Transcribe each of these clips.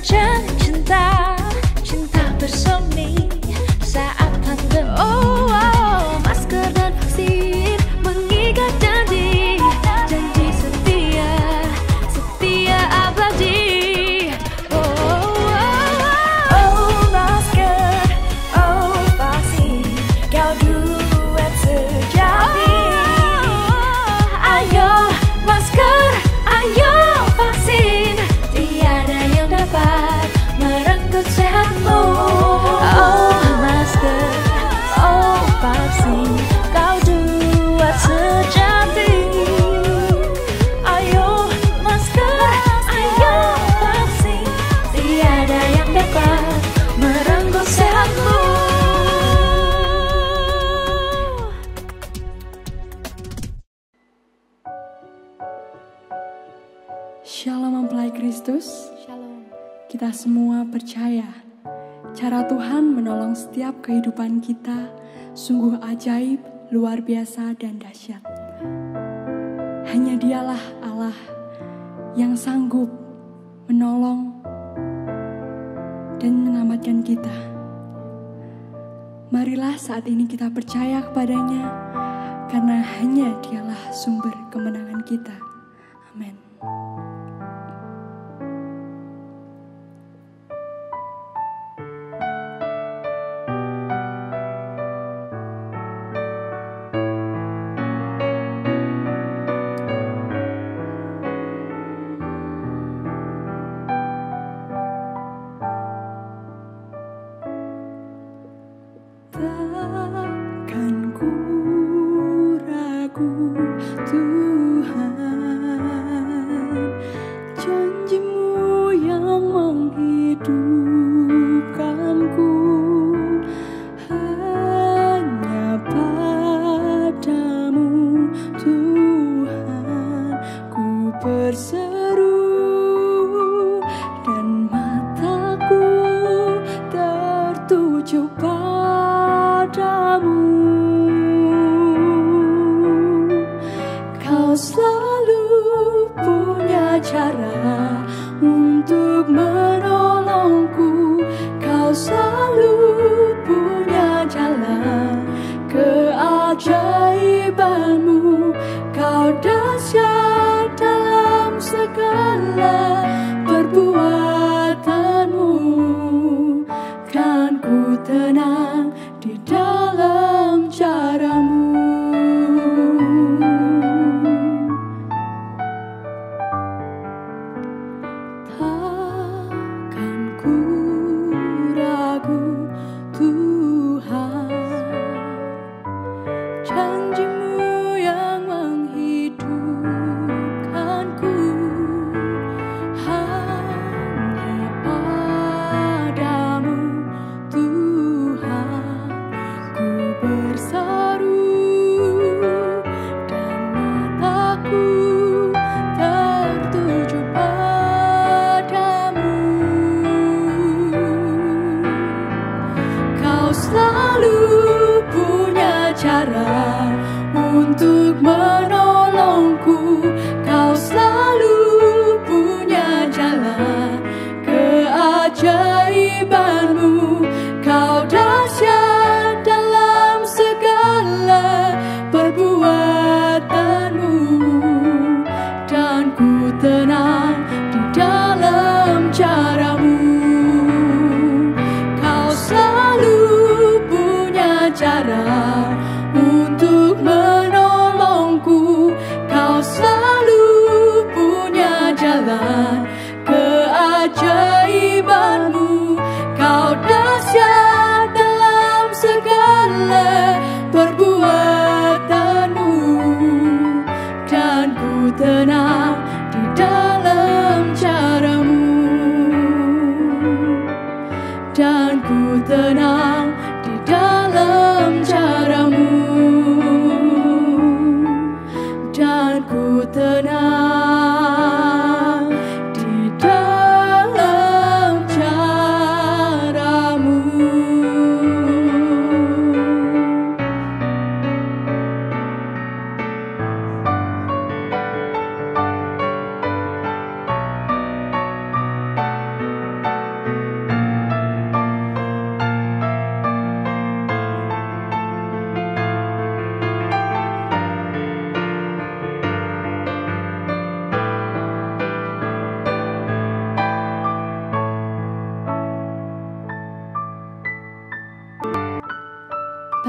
terjadi cinta, cinta bersemi saat pandemi. Oh, oh, masker dan vaksin mengikat janji, janji setia, setia abadi. Oh, oh, oh, oh, masker, oh, vaksin, kau duet sejati. Ayo masker, ayo vaksin, tiada yang dapat merenggut sehatmu. Oh masker, oh vaksin, kau duet sejati. Ayo masker, ayo vaksin, tiada yang dapat merenggut sehatmu. Shalom mempelai Kristus. Shalom. Kita semua percaya cara Tuhan menolong setiap kehidupan kita sungguh ajaib, luar biasa dan dahsyat. Hanya Dialah Allah yang sanggup menolong dan menyelamatkan kita. Marilah saat ini kita percaya kepadanya, karena hanya Dialah sumber kemenangan kita. Amin. Takkan ku ragu Tuhan, janji-Mu yang menghidupkanku. Hanya padamu Tuhan ku berseru, dan mataku tertuju padamu. Kau selalu punya cara untuk menolongku. Kau selalu punya jalan keajaibanmu. Kau dahsyat dalam segala perbuatanmu. Kan ku tenang di dalam caramu. Takkan ku ragu Tuhan, janji-Mu yang menghidupkanku. Hanya padamu Tuhan ku berseru, dan mataku tertuju padamu. Kau selalu punya cara untuk menolongku. Kau selalu punya jalan keajaibanmu. Kau dahsyat dalam segala perbuatanmu, dan ku tenang di dalam caramu. Kau selalu punya cara untuk menolongku. Kau selalu punya jalan keajaibanmu. Kau dahsyat dalam segala perbuatanmu, dan ku tenang di dalam caramu. Dan ku tenang di dalam caramu.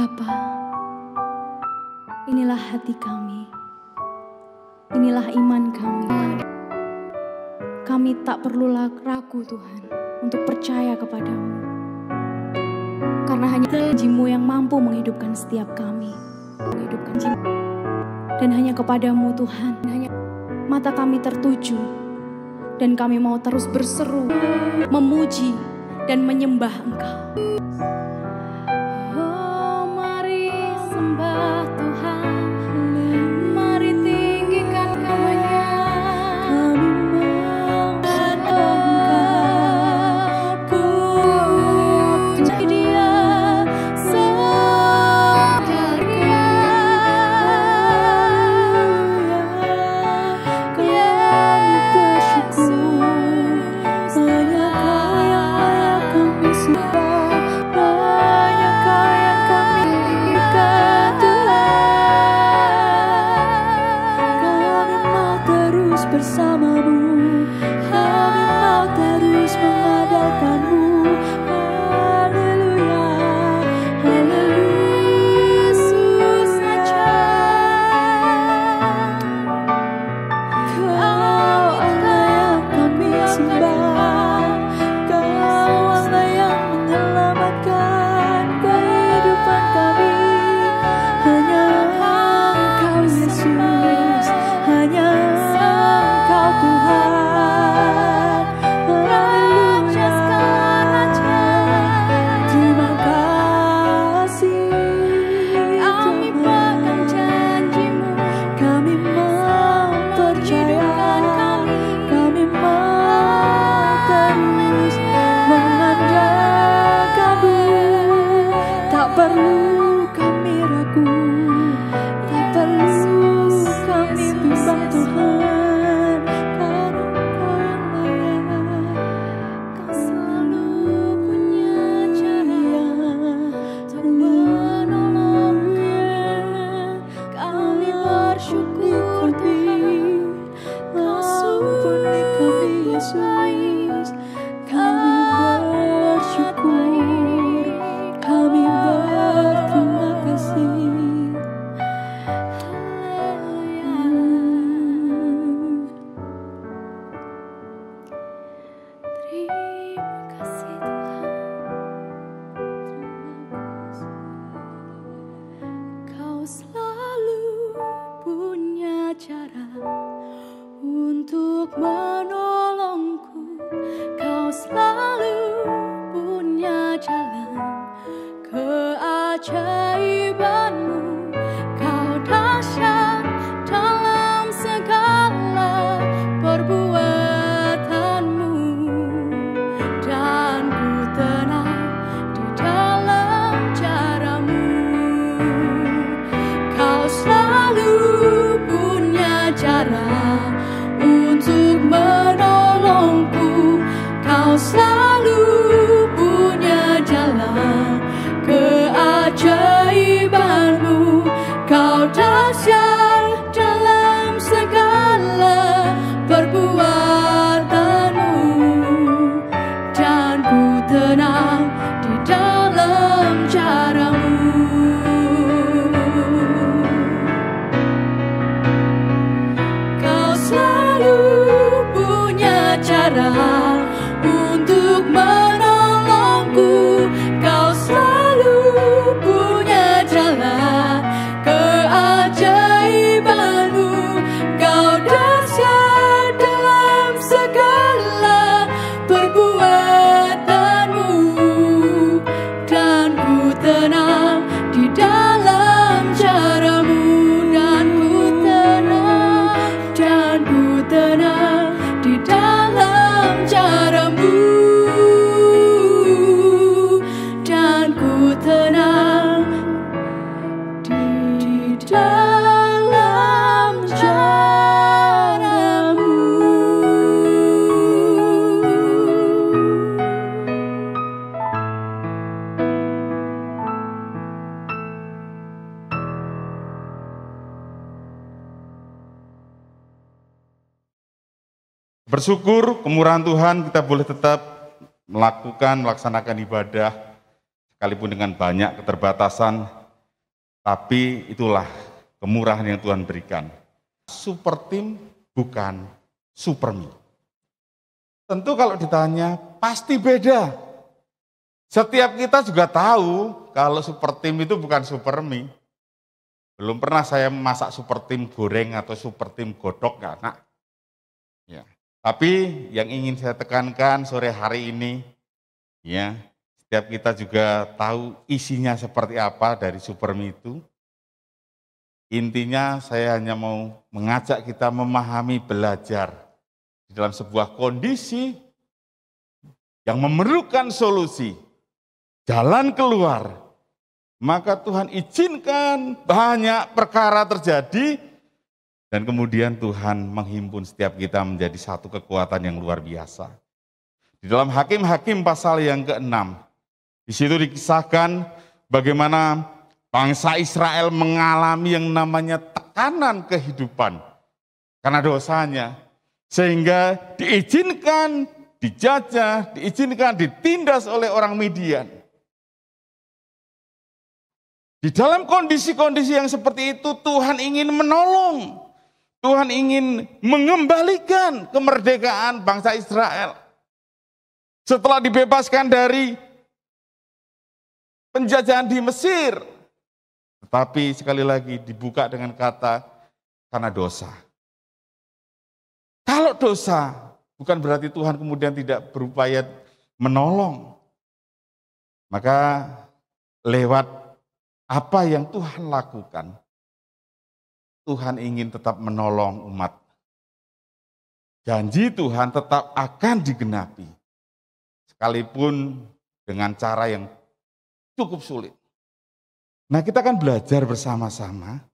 Bapa, inilah hati kami, inilah iman kami. Kami tak perlu ragu Tuhan untuk percaya kepadamu, karena hanya janji-Mu yang mampu menghidupkan setiap kami, dan hanya kepadamu Tuhan, hanya mata kami tertuju, dan kami mau terus berseru, memuji dan menyembah Engkau. Oh, mari sembah Tuhan, mari tinggikan namanya. Kami menganggapku jadi Dia sekarya. Kami bersyukur, hanya Kau yang layak kami sembah, hanya Kau yang kami tinggikan Tuhan. Kami mau terus bersama-Mu, kami mau terus mengandalkan-Mu. Haleluya, haleluya, Yesus saja. Kau Allah yang kami sembah, Kau Allah yang menyelamatkan kehidupan kami. Hanya Engkau Yesus, hanya Engkau Tuhan. Haleluya, terima kasih. Kami pegang janji-Mu, kami mau percaya, kami mau terus mengandalkan-Mu. Tak perlu kami ragu, tak perlu kami bimbang Tuhan, karena Engkau yang layak. Kau selalu punya cara untuk menolongku. Kami bersyukur Tuhan, ampuni kami Yesus. Kami bersyukur, kami berterima kasih. Terima kasih Tuhan. Kau selalu punya cara untuk menolongku. Kau selalu punya jalan keajaiban-Mu. Kau dahsyat dalam segala perbuatan-Mu, dan ku tenang di dalam cara-Mu. Kau selalu punya cara untuk menolongku. Kau selalu punya jalan keajaiban-Mu. Kau dahsyat dalam segala perbuatan-Mu, dan ku tenang di dalam cara-Mu. Kau selalu punya cara untuk menolongku. Kau selalu punya jalan keajaiban-Mu. Kau dahsyat dalam segala perbuatan-Mu, dan ku tenang di dalam cara-Mu. Dan ku tenang di dalam cara-Mu. Dan ku tenang di dalam cara-Mu. Bersyukur kemurahan Tuhan kita boleh tetap melaksanakan ibadah sekalipun dengan banyak keterbatasan, Tapi itulah kemurahan yang Tuhan berikan. Super tim bukan super me. Tentu kalau ditanya pasti beda. Setiap kita juga tahu kalau super tim itu bukan super me. Belum pernah saya masak super tim goreng atau super tim godok, nggak enak. Ya. Tapi yang ingin saya tekankan sore hari ini, ya, setiap kita juga tahu isinya seperti apa dari super me itu. Intinya saya hanya mau mengajak kita memahami, belajar di dalam sebuah kondisi yang memerlukan solusi, jalan keluar. Maka Tuhan izinkan banyak perkara terjadi dan kemudian Tuhan menghimpun setiap kita menjadi satu kekuatan yang luar biasa. Di dalam Hakim-Hakim pasal yang ke-6, di situ dikisahkan bagaimana bangsa Israel mengalami yang namanya tekanan kehidupan karena dosanya. Sehingga diizinkan, dijajah, diizinkan, ditindas oleh orang Midian. Di dalam kondisi-kondisi yang seperti itu Tuhan ingin menolong. Tuhan ingin mengembalikan kemerdekaan bangsa Israel. Setelah dibebaskan dari penjajahan di Mesir. Tetapi sekali lagi dibuka dengan kata karena dosa. Kalau dosa bukan berarti Tuhan kemudian tidak berupaya menolong. Maka lewat apa yang Tuhan lakukan, Tuhan ingin tetap menolong umat. Janji Tuhan tetap akan digenapi. Sekalipun dengan cara yang cukup sulit. Nah, kita akan belajar bersama-sama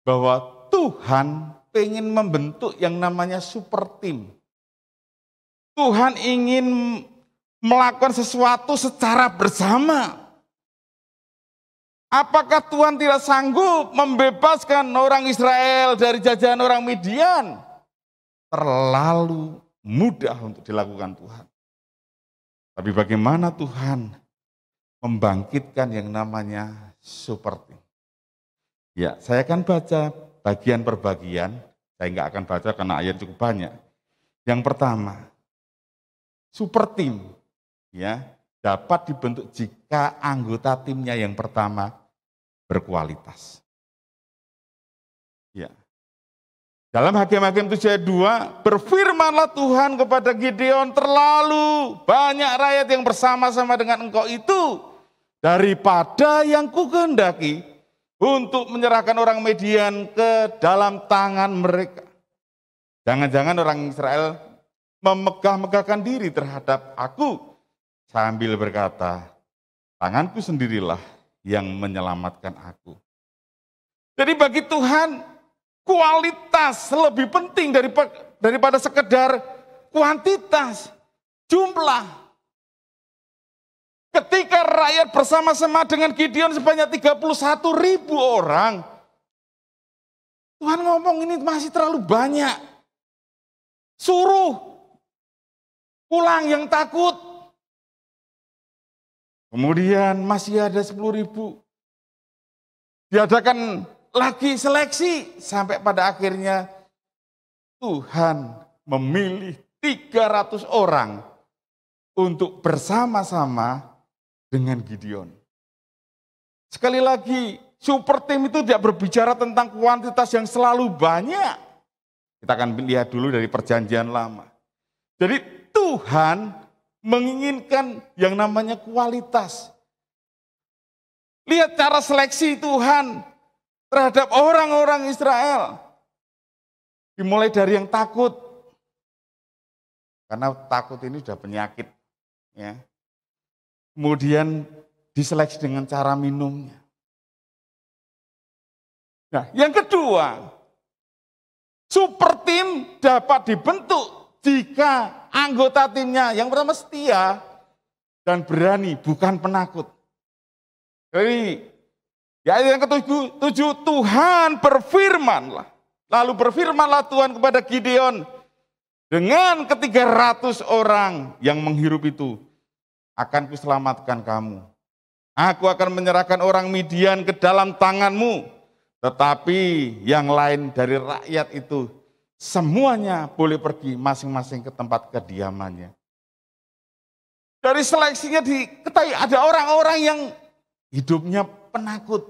bahwa Tuhan ingin membentuk yang namanya super team. Tuhan ingin melakukan sesuatu secara bersama. Apakah Tuhan tidak sanggup membebaskan orang Israel dari jajahan orang Midian? Terlalu mudah untuk dilakukan Tuhan. Tapi bagaimana Tuhan membangkitkan yang namanya super team? Ya, saya akan baca bagian per bagian. Saya nggak akan baca karena ayat cukup banyak. Yang pertama, super team ya dapat dibentuk jika anggota timnya yang pertama berkualitas. Ya. Dalam Hakim-Hakim 7 ayat 2, berfirmanlah Tuhan kepada Gideon, terlalu banyak rakyat yang bersama-sama dengan engkau itu daripada yang kukehendaki untuk menyerahkan orang Midian ke dalam tangan mereka. Jangan-jangan orang Israel memegah-megahkan diri terhadap aku sambil berkata, tanganku sendirilah yang menyelamatkan aku. Jadi bagi Tuhan, kualitas lebih penting daripada sekedar kuantitas, jumlah. Ketika rakyat bersama-sama dengan Gideon sebanyak 31.000 orang, Tuhan ngomong ini masih terlalu banyak. Suruh pulang yang takut. Kemudian masih ada 10.000. Diadakan lagi seleksi sampai pada akhirnya Tuhan memilih 300 orang untuk bersama-sama dengan Gideon. Sekali lagi, super team itu tidak berbicara tentang kuantitas yang selalu banyak. Kita akan lihat dulu dari perjanjian lama. Jadi Tuhan menginginkan yang namanya kualitas. Lihat cara seleksi Tuhan terhadap orang-orang Israel. Dimulai dari yang takut. Karena takut ini sudah penyakit. Ya. Kemudian diseleksi dengan cara minumnya. Nah, yang kedua, super tim dapat dibentuk jika anggota timnya yang pertama setia dan berani, bukan penakut. Jadi, ya yang ketujuh, Tuhan berfirmanlah. Lalu berfirmanlah Tuhan kepada Gideon, dengan ke-300 orang yang menghirup itu, akan kuselamatkan kamu Aku akan menyerahkan orang Midian ke dalam tanganmu. Tetapi yang lain dari rakyat itu semuanya boleh pergi masing-masing ke tempat kediamannya. Dari seleksinya diketahui ada orang-orang yang hidupnya penakut.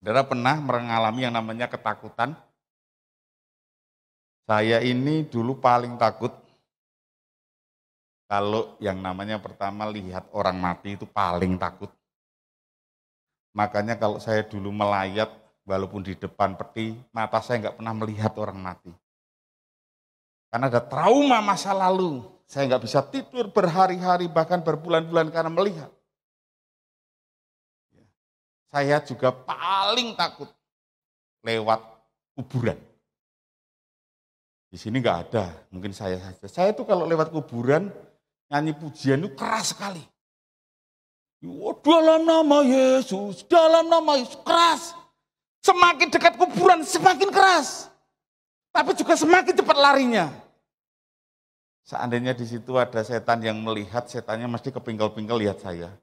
Saudara pernah mengalami yang namanya ketakutan? Saya ini dulu paling takut kalau yang namanya pertama lihat orang mati itu paling takut. Makanya kalau saya dulu melayat, walaupun di depan peti, mata saya nggak pernah melihat orang mati. Karena ada trauma masa lalu, saya nggak bisa tidur berhari-hari, bahkan berbulan-bulan karena melihat. Saya juga paling takut lewat kuburan. Di sini nggak ada, mungkin saya saja. Saya itu kalau lewat kuburan, nyanyi pujian itu keras sekali. Dalam nama Yesus, dalam nama Yesus, keras. Semakin dekat kuburan, semakin keras. Tapi juga semakin cepat larinya. Seandainya di situ ada setan yang melihat, setannya mesti kepingkel-pingkel lihat saya.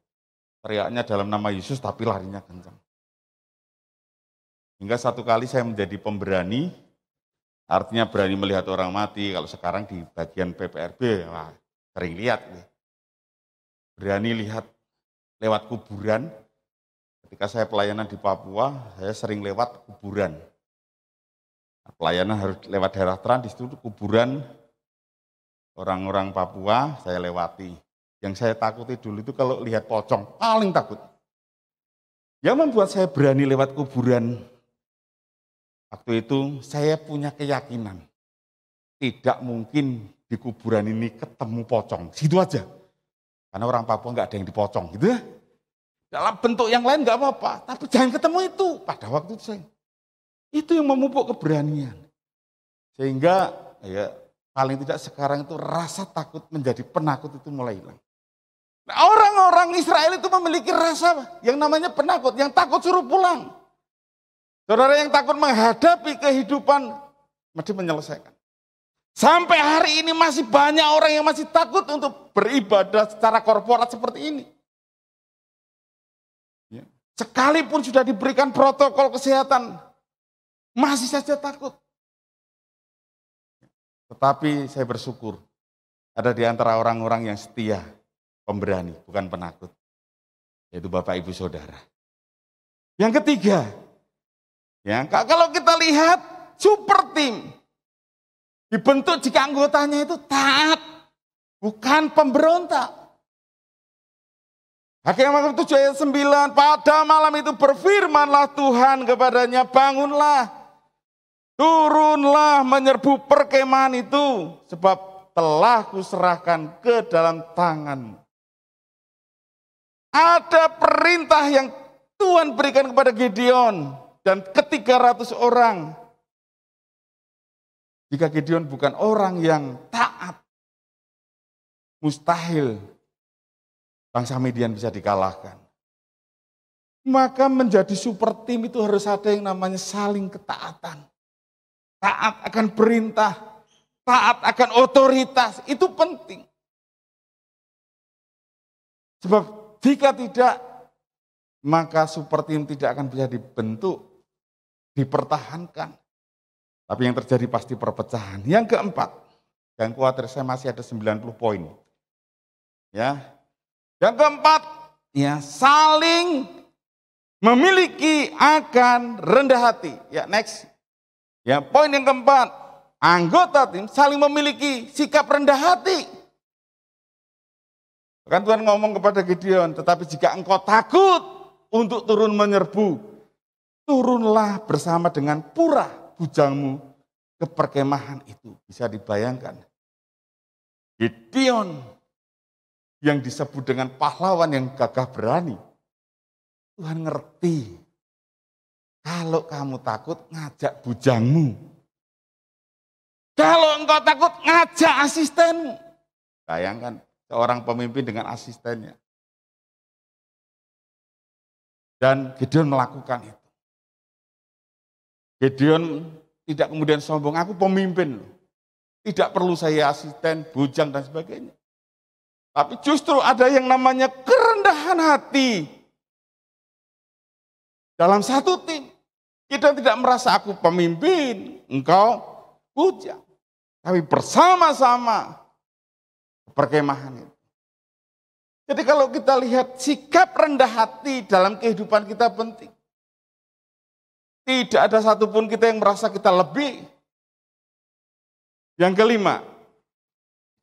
Teriaknya dalam nama Yesus, tapi larinya kencang. Hingga satu kali saya menjadi pemberani, artinya berani melihat orang mati. Kalau sekarang di bagian PPRB, wah, sering lihat. Berani lihat lewat kuburan. Ketika saya pelayanan di Papua, saya sering lewat kuburan. Pelayanan harus lewat daerah Trans, di situ kuburan orang-orang Papua saya lewati. Yang saya takuti dulu itu kalau lihat pocong, paling takut. Yang membuat saya berani lewat kuburan, waktu itu saya punya keyakinan, tidak mungkin di kuburan ini ketemu pocong, situ aja. Karena orang Papua nggak ada yang dipocong gitu ya. Dalam bentuk yang lain nggak apa-apa, tapi jangan ketemu itu. Pada waktu itu itu yang memupuk keberanian. Sehingga ya paling tidak sekarang itu rasa takut menjadi penakut itu mulai hilang. Nah, orang-orang Israel itu memiliki rasa yang namanya penakut, yang takut suruh pulang. Saudara yang takut menghadapi kehidupan mesti menyelesaikan. Sampai hari ini masih banyak orang yang masih takut untuk beribadah secara korporat seperti ini. Ya. Sekalipun sudah diberikan protokol kesehatan, masih saja takut. Tetapi saya bersyukur ada di antara orang-orang yang setia, pemberani, bukan penakut. Yaitu Bapak Ibu Saudara. Yang ketiga, ya, kalau kita lihat super team, dibentuk jika anggotanya itu taat, bukan pemberontak. Hakim 7 ayat 9, pada malam itu berfirmanlah Tuhan kepadanya, bangunlah, turunlah menyerbu perkemahan itu, sebab telah kuserahkan ke dalam tanganmu. Ada perintah yang Tuhan berikan kepada Gideon dan ke-300 orang. Jika Gideon bukan orang yang taat, mustahil bangsa Midian bisa dikalahkan. Maka menjadi super tim itu harus ada yang namanya saling ketaatan. Taat akan perintah, taat akan otoritas, itu penting. Sebab jika tidak, maka super tim tidak akan bisa dibentuk, dipertahankan. Tapi yang terjadi pasti perpecahan. Yang keempat, jangan khawatir, saya masih ada 90 poin. Ya. Yang keempat, ya, saling memiliki akan rendah hati. Ya, next. Ya, poin yang keempat, anggota tim saling memiliki sikap rendah hati. Kan Tuhan ngomong kepada Gideon, tetapi jika engkau takut untuk turun menyerbu, turunlah bersama dengan Purah bujangmu ke perkemahan itu. Bisa dibayangkan. Gideon yang disebut dengan pahlawan yang gagah berani. Tuhan ngerti. Kalau kamu takut, ngajak bujangmu. Kalau engkau takut, ngajak asistenmu. Bayangkan seorang pemimpin dengan asistennya. Dan Gideon melakukan itu. Gideon tidak kemudian sombong, aku pemimpin. Tidak perlu saya asisten, bujang dan sebagainya. Tapi justru ada yang namanya kerendahan hati. dalam satu tim. Kita tidak merasa aku pemimpin, engkau bujang. Tapi bersama-sama perkemahan itu. Jadi kalau kita lihat sikap rendah hati dalam kehidupan kita penting. Tidak ada satupun kita yang merasa kita lebih. Yang kelima,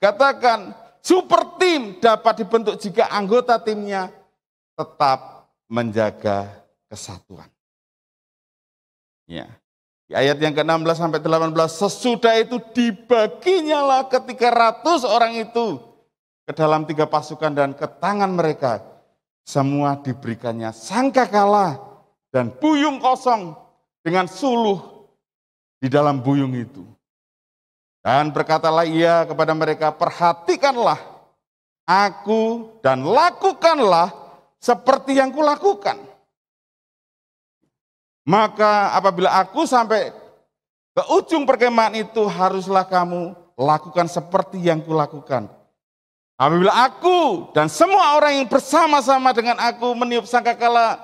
katakan super tim dapat dibentuk jika anggota timnya tetap menjaga kesatuan. Ya. Di ayat yang ke-16 sampai 18, sesudah itu dibaginya lah ketika 100 orang itu ke dalam 3 pasukan dan ke tangan mereka. Semua diberikannya sangkakala dan buyung kosong dengan suluh di dalam buyung itu. Dan berkatalah ia kepada mereka, perhatikanlah aku dan lakukanlah seperti yang kulakukan. Maka apabila aku sampai ke ujung perkemahan itu, haruslah kamu lakukan seperti yang kulakukan. Apabila aku dan semua orang yang bersama-sama dengan aku meniup sangkakala,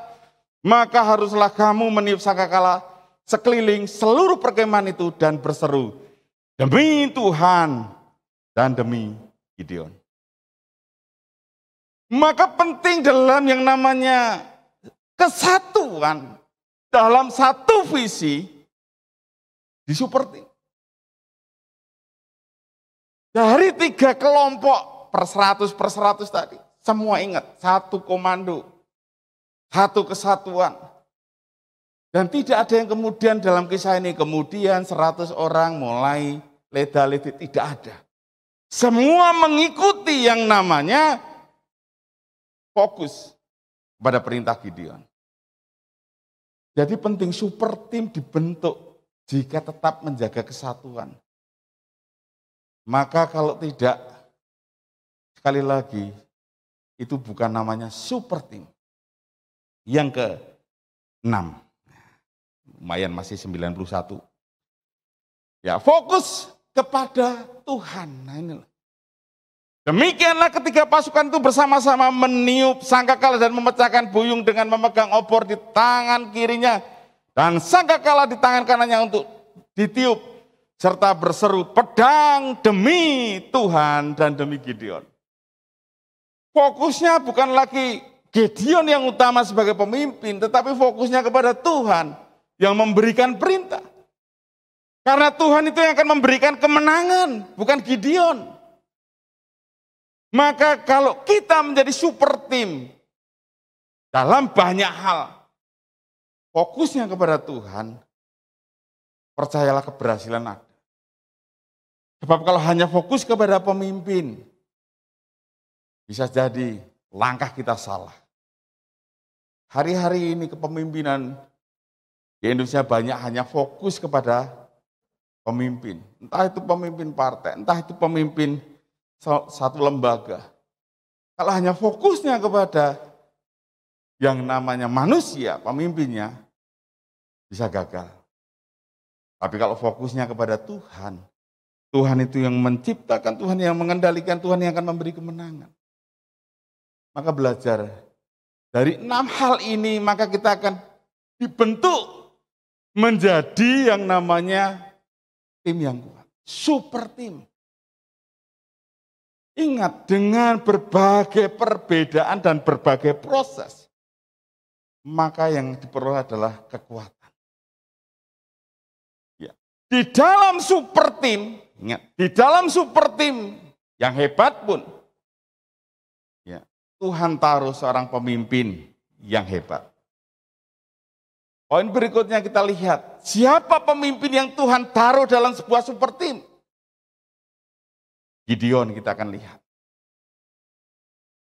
maka haruslah kamu meniup sangkakala sekeliling seluruh perkemahan itu dan berseru, demi Tuhan dan demi Gideon. Maka penting dalam yang namanya kesatuan, dalam satu visi, di super team. Dari 3 kelompok per 100 tadi, semua ingat, satu komando, satu kesatuan. Dan tidak ada yang kemudian dalam kisah ini, kemudian 100 orang mulai leda-ledi, tidak ada. Semua mengikuti yang namanya fokus pada perintah Gideon. Jadi penting super tim dibentuk jika tetap menjaga kesatuan. Maka kalau tidak, sekali lagi, itu bukan namanya super tim. Yang ke-6, lumayan masih 91. Ya, fokus kepada Tuhan. Nah inilah. Demikianlah ketika pasukan itu bersama-sama meniup sangkakala dan memecahkan buyung dengan memegang obor di tangan kirinya dan sangkakala di tangan kanannya untuk ditiup serta berseru pedang demi Tuhan dan demi Gideon. Fokusnya bukan lagi Gideon yang utama sebagai pemimpin, tetapi fokusnya kepada Tuhan yang memberikan perintah. Karena Tuhan itu yang akan memberikan kemenangan, bukan Gideon. Maka kalau kita menjadi super tim dalam banyak hal, fokusnya kepada Tuhan, percayalah keberhasilan ada. Sebab kalau hanya fokus kepada pemimpin, bisa jadi langkah kita salah. Hari-hari ini kepemimpinan di Indonesia banyak hanya fokus kepada pemimpin. Entah itu pemimpin partai, entah itu pemimpin satu lembaga. Kalau hanya fokusnya kepada yang namanya manusia, pemimpinnya, bisa gagal. Tapi kalau fokusnya kepada Tuhan, Tuhan itu yang menciptakan, Tuhan yang mengendalikan, Tuhan yang akan memberi kemenangan. Maka belajar dari 6 hal ini, maka kita akan dibentuk menjadi yang namanya tim yang kuat. Super tim. Ingat, dengan berbagai perbedaan dan berbagai proses, maka yang diperoleh adalah kekuatan. Ya. Di dalam super tim, ingat, di dalam super tim yang hebat pun, ya, Tuhan taruh seorang pemimpin yang hebat. Poin berikutnya kita lihat, siapa pemimpin yang Tuhan taruh dalam sebuah super tim? Gideon kita akan lihat.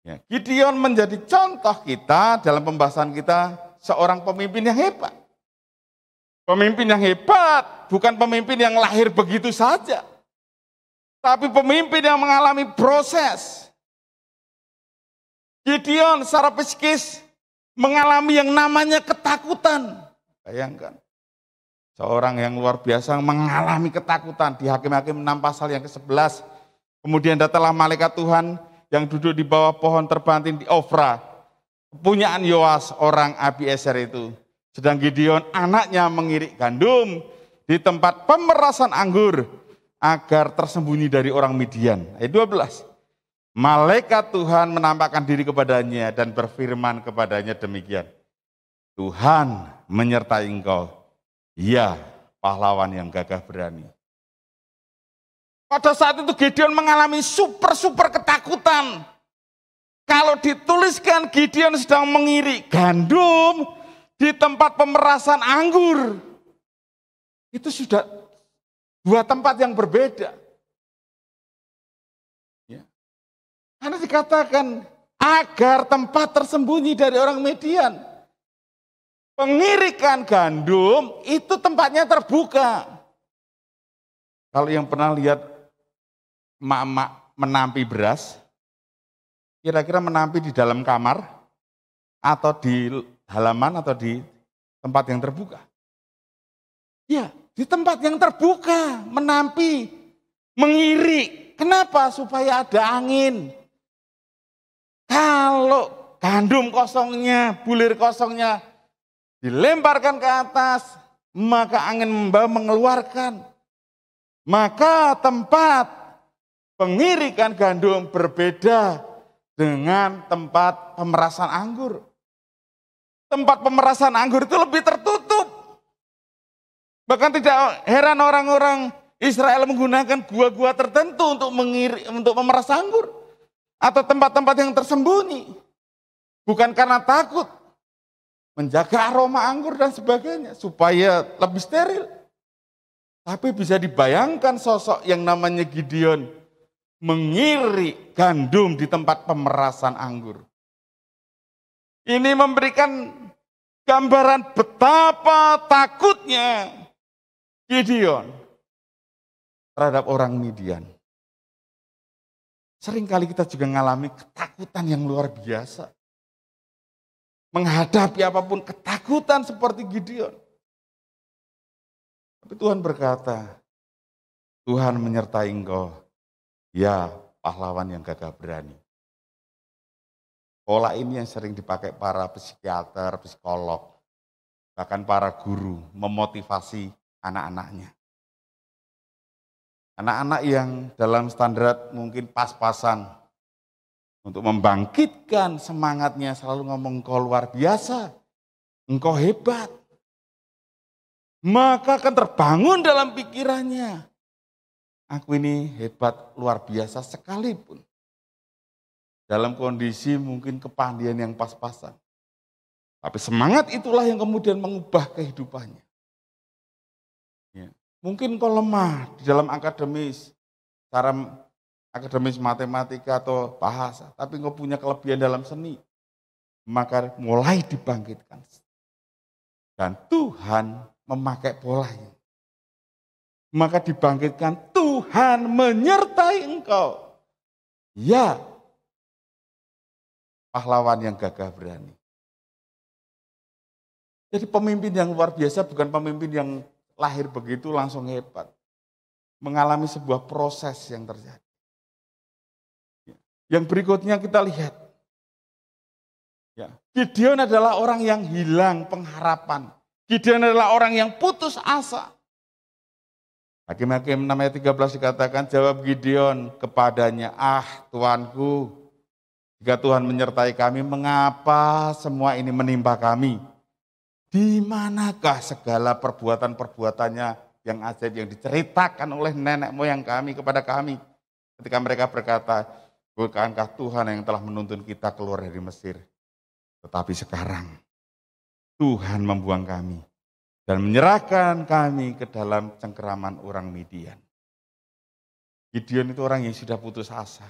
Ya, Gideon menjadi contoh kita dalam pembahasan kita seorang pemimpin yang hebat. Pemimpin yang hebat bukan pemimpin yang lahir begitu saja. Tapi pemimpin yang mengalami proses. Gideon secara psikis mengalami yang namanya ketakutan. Bayangkan. Seorang yang luar biasa mengalami ketakutan di Hakim-Hakim 6 pasal yang ke-11. Kemudian datanglah malaikat Tuhan yang duduk di bawah pohon terbanting di Ofra. Kepunyaan Yoas orang Abiezer itu. Sedang Gideon anaknya mengirik gandum di tempat pemerasan anggur agar tersembunyi dari orang Midian. Ayat 12. Malaikat Tuhan menampakkan diri kepadanya dan berfirman kepadanya demikian. Tuhan menyertai engkau, ya pahlawan yang gagah berani. Pada saat itu Gideon mengalami super ketakutan. Kalau dituliskan Gideon sedang mengirik gandum di tempat pemerasan anggur. Itu sudah dua tempat yang berbeda. Karena dikatakan agar tempat tersembunyi dari orang Midian. Pengirikan gandum itu tempatnya terbuka. Kalau yang pernah lihat emak-emak menampi beras, kira-kira menampi di dalam kamar atau di halaman atau di tempat yang terbuka? Ya, di tempat yang terbuka, menampi, mengirik. Kenapa? Supaya ada angin. Kalau gandum kosongnya, bulir kosongnya dilemparkan ke atas, maka angin membawa mengeluarkan. Maka tempat pengirikan gandum berbeda dengan tempat pemerasan anggur. Tempat pemerasan anggur itu lebih tertutup. Bahkan tidak heran orang-orang Israel menggunakan gua-gua tertentu untuk memeras anggur. Atau tempat-tempat yang tersembunyi. Bukan karena takut. Menjaga aroma anggur dan sebagainya. Supaya lebih steril. Tapi bisa dibayangkan sosok yang namanya Gideon. Mengirik gandum di tempat pemerasan anggur. Ini memberikan gambaran betapa takutnya Gideon terhadap orang Midian. Seringkali kita juga mengalami ketakutan yang luar biasa. Menghadapi apapun ketakutan seperti Gideon. Tapi Tuhan berkata, Tuhan menyertai engkau, ya pahlawan yang gagah berani. Pola ini yang sering dipakai para psikiater, psikolog, bahkan para guru memotivasi anak-anaknya. Anak-anak yang dalam standar mungkin pas-pasan untuk membangkitkan semangatnya selalu ngomong engkau luar biasa, engkau hebat. Maka akan terbangun dalam pikirannya, aku ini hebat luar biasa sekalipun. Dalam kondisi mungkin kepandian yang pas-pasan. Tapi semangat itulah yang kemudian mengubah kehidupannya. Ya. Mungkin kau lemah di dalam akademis, cara akademis matematika atau bahasa, tapi kau punya kelebihan dalam seni, maka mulai dibangkitkan. Dan Tuhan memakai polanya. Maka dibangkitkan, Tuhan menyertai engkau. Ya, pahlawan yang gagah berani. Jadi pemimpin yang luar biasa bukan pemimpin yang lahir begitu langsung hebat. Mengalami sebuah proses yang terjadi. Yang berikutnya kita lihat. Gideon adalah orang yang hilang pengharapan. Gideon adalah orang yang putus asa. Hakim-Hakim 6 ayat 13 dikatakan, jawab Gideon kepadanya, Tuanku, jika Tuhan menyertai kami, mengapa semua ini menimpa kami? Di manakah segala perbuatan-perbuatannya yang ajaib yang diceritakan oleh nenek moyang kami kepada kami? Ketika mereka berkata, bukankah Tuhan yang telah menuntun kita keluar dari Mesir? Tetapi sekarang Tuhan membuang kami dan menyerahkan kami ke dalam cengkeraman orang Midian. Gideon itu orang yang sudah putus asa.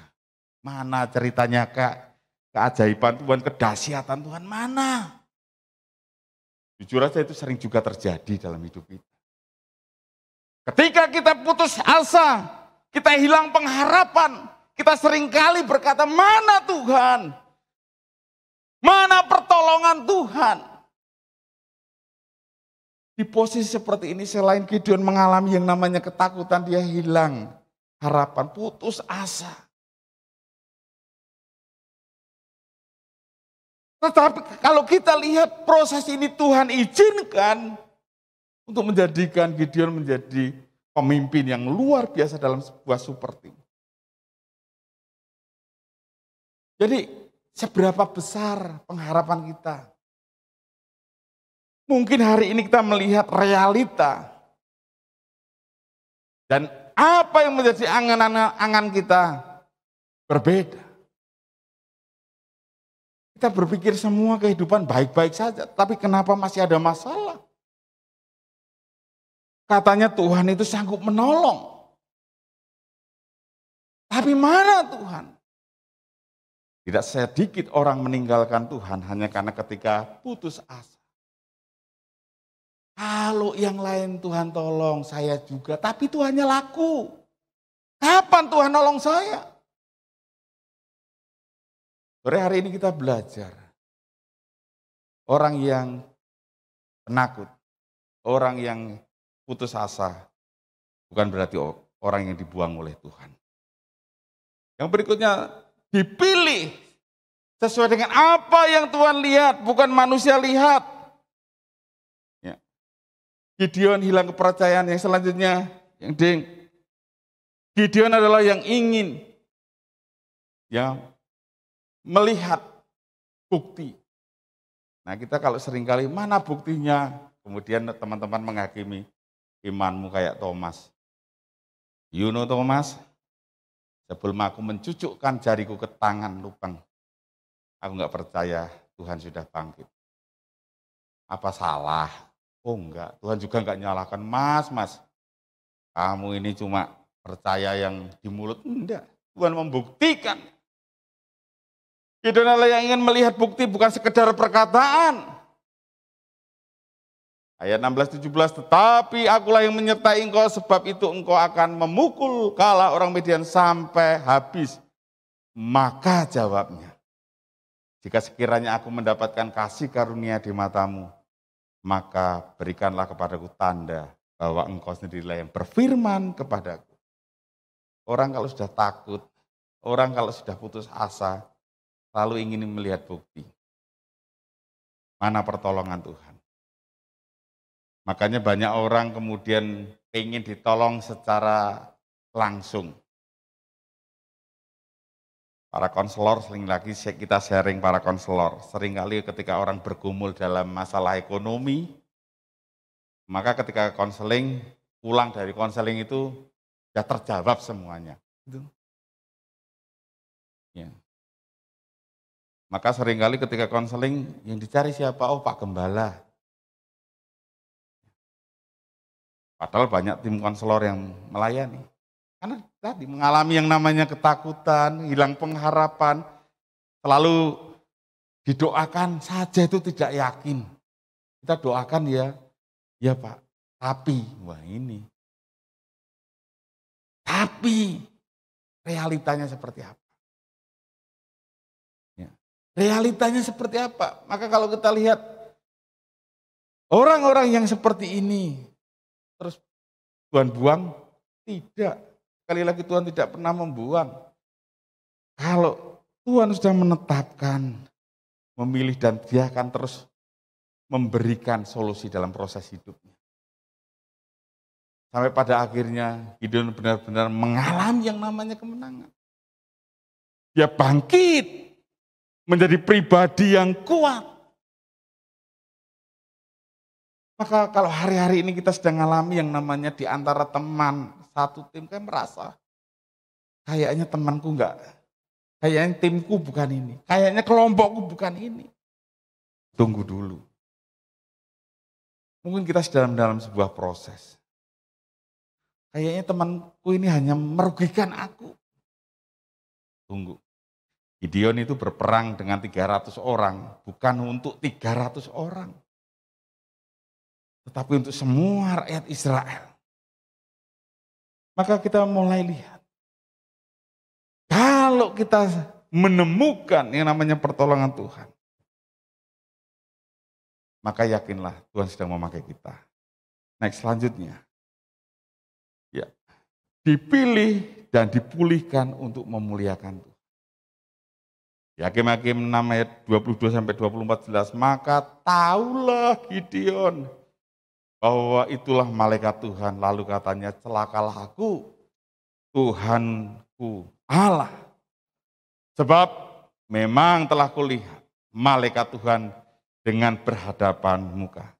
Mana ceritanya keajaiban Tuhan, kedahsyatan Tuhan, mana? Jujur aja itu sering juga terjadi dalam hidup kita. Ketika kita putus asa, kita hilang pengharapan, kita seringkali berkata, mana Tuhan? Mana pertolongan Tuhan? Di posisi seperti ini selain Gideon mengalami yang namanya ketakutan, dia hilang harapan, putus asa. Tetapi kalau kita lihat proses ini Tuhan izinkan untuk menjadikan Gideon menjadi pemimpin yang luar biasa dalam sebuah super team. Jadi seberapa besar pengharapan kita? Mungkin hari ini kita melihat realita. Dan apa yang menjadi angan-angan kita berbeda. Kita berpikir semua kehidupan baik-baik saja, tapi kenapa masih ada masalah? Katanya Tuhan itu sanggup menolong. Tapi mana Tuhan? Tidak sedikit orang meninggalkan Tuhan hanya karena ketika putus asa. Kalau yang lain Tuhan tolong, saya juga. Tapi Tuhannya laku. Kapan Tuhan nolong saya? Sore hari ini kita belajar. Orang yang penakut, orang yang putus asa, bukan berarti orang yang dibuang oleh Tuhan. Yang berikutnya, dipilih sesuai dengan apa yang Tuhan lihat, bukan manusia lihat. Ya. Gideon hilang kepercayaan. Yang selanjutnya, Gideon adalah yang ingin melihat bukti. Nah, kita kalau seringkali mana buktinya, kemudian teman-teman menghakimi imanmu kayak Thomas. You know Thomas, sebelum aku mencucukkan jariku ke tangan lubang, aku nggak percaya Tuhan sudah bangkit. Apa salah? Oh enggak, Tuhan juga nggak nyalahkan. Mas, kamu ini cuma percaya yang di mulut. Enggak, Tuhan membuktikan. Gideon adalah yang ingin melihat bukti, bukan sekedar perkataan. Ayat 16-17, tetapi akulah yang menyertai engkau, sebab itu engkau akan memukul kala orang Midian sampai habis. Maka jawabnya, jika sekiranya aku mendapatkan kasih karunia di matamu, maka berikanlah kepadaku tanda bahwa engkau sendirilah yang berfirman kepadaku. Orang kalau sudah takut, orang kalau sudah putus asa, selalu ingin melihat bukti. Mana pertolongan Tuhan? Makanya banyak orang kemudian ingin ditolong secara langsung. Para konselor, sering lagi kita sharing para konselor. Seringkali ketika orang bergumul dalam masalah ekonomi, maka ketika konseling, pulang dari konseling itu sudah terjawab semuanya. Ya. Maka seringkali ketika konseling yang dicari siapa? Oh, Pak Gembala. Padahal banyak tim konselor yang melayani. Karena tadi mengalami yang namanya ketakutan, hilang pengharapan, selalu didoakan saja itu tidak yakin. Kita doakan ya Pak, tapi, wah ini. Tapi realitanya seperti apa? Realitanya seperti apa? Maka kalau kita lihat orang-orang yang seperti ini, terus Tuhan buang? Tidak. Sekali lagi Tuhan tidak pernah membuang. Kalau Tuhan sudah menetapkan, memilih dan dia akan terus memberikan solusi dalam proses hidupnya. Sampai pada akhirnya Gideon benar-benar mengalami yang namanya kemenangan. Dia bangkit. Menjadi pribadi yang kuat. Maka kalau hari-hari ini kita sedang mengalami yang namanya di antara teman, satu tim, kan merasa kayaknya temanku enggak, kayaknya timku bukan ini, kayaknya kelompokku bukan ini. Tunggu dulu. Mungkin kita sedang dalam sebuah proses. Kayaknya temanku ini hanya merugikan aku. Tunggu. Gideon itu berperang dengan 300 orang, bukan untuk 300 orang. Tetapi untuk semua rakyat Israel. Maka kita mulai lihat. Kalau kita menemukan yang namanya pertolongan Tuhan, maka yakinlah Tuhan sedang memakai kita. Next, selanjutnya. Ya, dipilih dan dipulihkan untuk memuliakan Tuhan. Di Hakim-Hakim 6 ayat 22 sampai 24 jelas, maka tahulah Gideon bahwa itulah malaikat Tuhan. Lalu katanya, celakalah aku, Tuhanku Allah. Sebab memang telah kulihat malaikat Tuhan dengan berhadapan muka.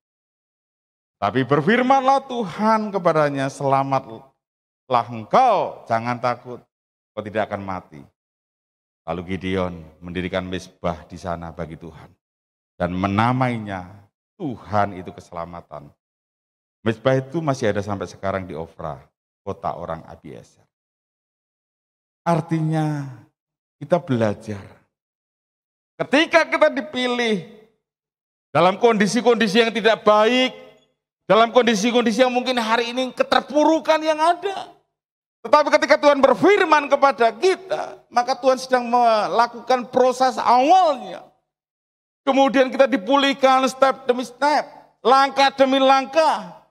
Tapi berfirmanlah Tuhan kepadanya, selamatlah engkau, jangan takut, kau tidak akan mati. Lalu Gideon mendirikan mezbah di sana bagi Tuhan. Dan menamainya Tuhan itu keselamatan. Mezbah itu masih ada sampai sekarang di Ofra, kota orang Abiezer. Artinya kita belajar. Ketika kita dipilih dalam kondisi-kondisi yang tidak baik, dalam kondisi-kondisi yang mungkin hari ini keterpurukan yang ada. Tetapi ketika Tuhan berfirman kepada kita, maka Tuhan sedang melakukan proses awalnya. Kemudian kita dipulihkan step demi step, langkah demi langkah.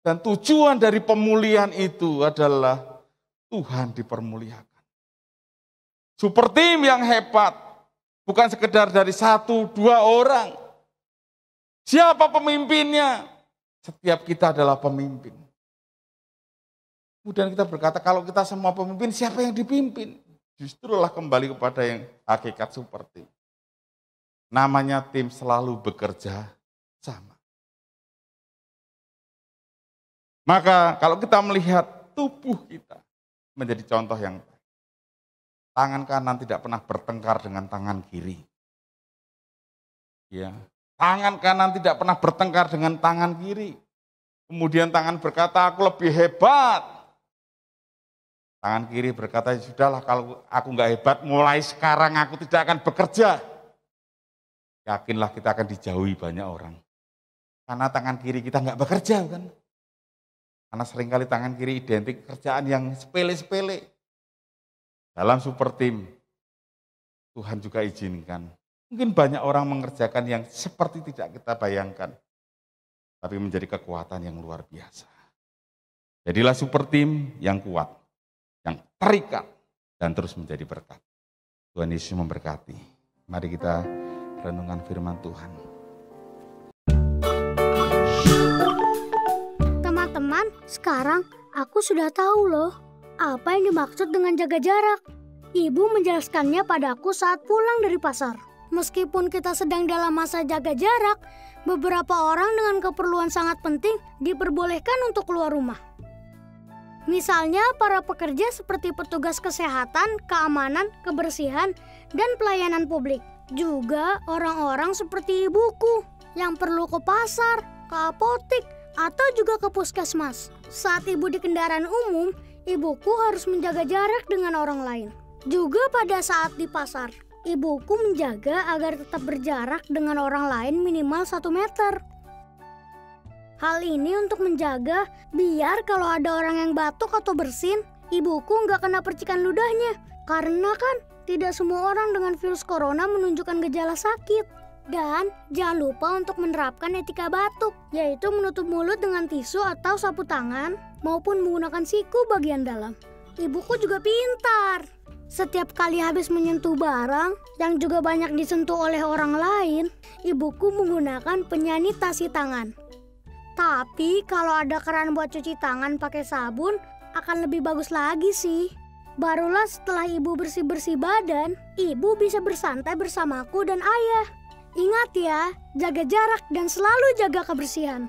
Dan tujuan dari pemulihan itu adalah Tuhan dipermuliakan. Super tim yang hebat, bukan sekedar dari 1-2 orang. Siapa pemimpinnya? Setiap kita adalah pemimpin. Kemudian kita berkata, kalau kita semua pemimpin, siapa yang dipimpin? Justrulah kembali kepada yang hakikat super tim. Namanya tim selalu bekerja sama. Maka kalau kita melihat tubuh kita menjadi contoh yang baik. Tangan kanan tidak pernah bertengkar dengan tangan kiri. Ya. Tangan kanan tidak pernah bertengkar dengan tangan kiri. Kemudian tangan berkata, aku lebih hebat. Tangan kiri berkata, sudahlah kalau aku nggak hebat, mulai sekarang aku tidak akan bekerja. Yakinlah kita akan dijauhi banyak orang. Karena tangan kiri kita nggak bekerja kan. Karena seringkali tangan kiri identik kerjaan yang sepele-sepele. Dalam super tim, Tuhan juga izinkan. Mungkin banyak orang mengerjakan yang seperti tidak kita bayangkan. Tapi menjadi kekuatan yang luar biasa. Jadilah super tim yang kuat, yang terikat, dan terus menjadi berkat. Tuhan Yesus memberkati. Mari kita renungan firman Tuhan. Teman-teman, sekarang aku sudah tahu loh apa yang dimaksud dengan jaga jarak. Ibu menjelaskannya padaku saat pulang dari pasar. Meskipun kita sedang dalam masa jaga jarak, beberapa orang dengan keperluan sangat penting diperbolehkan untuk keluar rumah. Misalnya para pekerja seperti petugas kesehatan, keamanan, kebersihan, dan pelayanan publik. Juga orang-orang seperti ibuku yang perlu ke pasar, ke apotik, atau juga ke puskesmas. Saat ibu di kendaraan umum, ibuku harus menjaga jarak dengan orang lain. Juga pada saat di pasar, ibuku menjaga agar tetap berjarak dengan orang lain minimal 1 meter. Hal ini untuk menjaga biar kalau ada orang yang batuk atau bersin, ibuku nggak kena percikan ludahnya. Karena kan tidak semua orang dengan virus corona menunjukkan gejala sakit. Dan jangan lupa untuk menerapkan etika batuk, yaitu menutup mulut dengan tisu atau sapu tangan maupun menggunakan siku bagian dalam. Ibuku juga pintar. Setiap kali habis menyentuh barang yang juga banyak disentuh oleh orang lain, ibuku menggunakan penyanitasi tangan. Tapi kalau ada keran buat cuci tangan pakai sabun, akan lebih bagus lagi sih. Barulah setelah ibu bersih-bersih badan, ibu bisa bersantai bersamaku dan ayah. Ingat ya, jaga jarak dan selalu jaga kebersihan.